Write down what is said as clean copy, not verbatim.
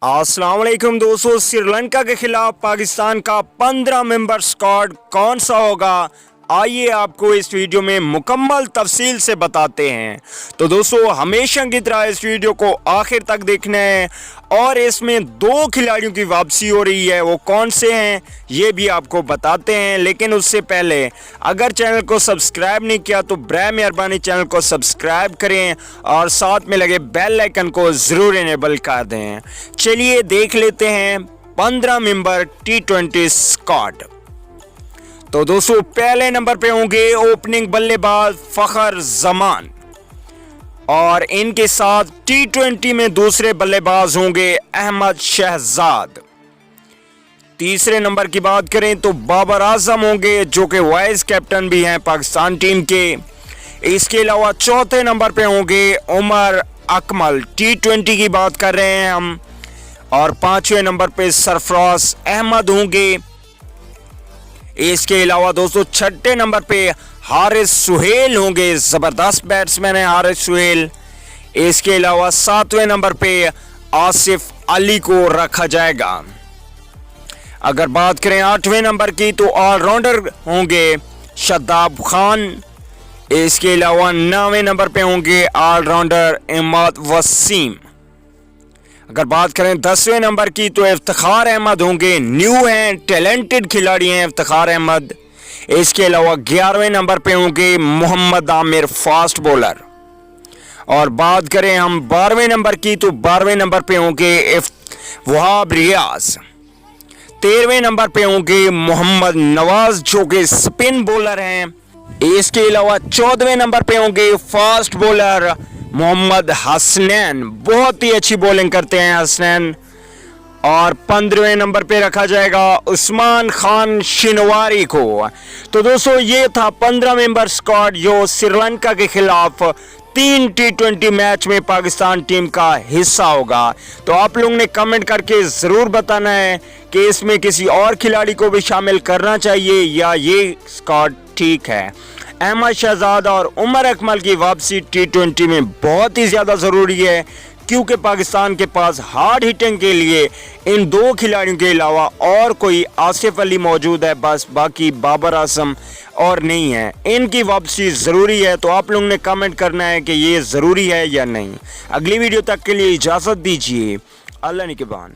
अस्सलाम वालेकुम दोस्तों, श्रीलंका के खिलाफ पाकिस्तान का 15 मेंबर स्क्वाड कौन सा होगा, आइए आपको इस वीडियो में मुकम्मल तफसील से बताते हैं। तो दोस्तों हमेशा की तरह इस वीडियो को आखिर तक देखना है और इसमें 2 खिलाड़ियों की वापसी हो रही है, वो कौन से हैं ये भी आपको बताते हैं। लेकिन उससे पहले अगर चैनल को सब्सक्राइब नहीं किया तो बराए मेहरबानी चैनल को सब्सक्राइब करें और साथ में लगे बेल आइकन को ज़रूर इनेबल कर दें। चलिए देख लेते हैं 15 मेंबर T20 स्क्वाड। तो दोस्तों पहले नंबर पे होंगे ओपनिंग बल्लेबाज फखर जमान और इनके साथ T20 में दूसरे बल्लेबाज होंगे अहमद शहजाद। तीसरे नंबर की बात करें तो बाबर आजम होंगे जो कि वाइस कैप्टन भी हैं पाकिस्तान टीम के। इसके अलावा चौथे नंबर पे होंगे उमर अकमल, T20 की बात कर रहे हैं हम। और पांचवें नंबर पे सरफराज अहमद होंगे। इसके अलावा दोस्तों छठे नंबर पे हारिस सुहेल होंगे, ज़बरदस्त बैट्समैन है हारिस सुहेल। इसके अलावा 7वें नंबर पे आसिफ अली को रखा जाएगा। अगर बात करें 8वें नंबर की तो ऑलराउंडर होंगे शादाब खान। इसके अलावा 9वें नंबर पे होंगे ऑलराउंडर इमाद वसीम। अगर बात करें 10वें नंबर की तो इफ्तिखार अहमद होंगे, न्यू हैं, टैलेंटेड खिलाड़ी हैं इफ्तिखार अहमद। इसके अलावा 11वें नंबर पे होंगे मोहम्मद आमिर, फास्ट बॉलर। और बात करें हम 12वें नंबर की तो 12वें नंबर पे होंगे वहाब रियाज। 13वें नंबर पे होंगे मोहम्मद नवाज जो कि स्पिन बॉलर हैं। इसके अलावा 14वें नंबर पे होंगे फास्ट बॉलर मोहम्मद हसनैन, बहुत ही अच्छी बॉलिंग करते हैं हसनैन। और 15वें नंबर पे रखा जाएगा उस्मान खान शिनवारी को। तो दोस्तों ये था 15 मेंबर स्क्वाड जो श्रीलंका के खिलाफ 3 T20 मैच में पाकिस्तान टीम का हिस्सा होगा। तो आप लोगों ने कमेंट करके ज़रूर बताना है कि इसमें किसी और खिलाड़ी को भी शामिल करना चाहिए या ये स्क्वाड ठीक है। अहमद शहजाद और उमर अकमल की वापसी T20 में बहुत ही ज़्यादा ज़रूरी है क्योंकि पाकिस्तान के पास हार्ड हिटिंग के लिए इन 2 खिलाड़ियों के अलावा और कोई आसिफ अली मौजूद है, बस बाकी बाबर आजम और नहीं है। इनकी वापसी ज़रूरी है। तो आप लोगों ने कमेंट करना है कि ये ज़रूरी है या नहीं। अगली वीडियो तक के लिए इजाज़त दीजिए। अल्लाह निगहबान।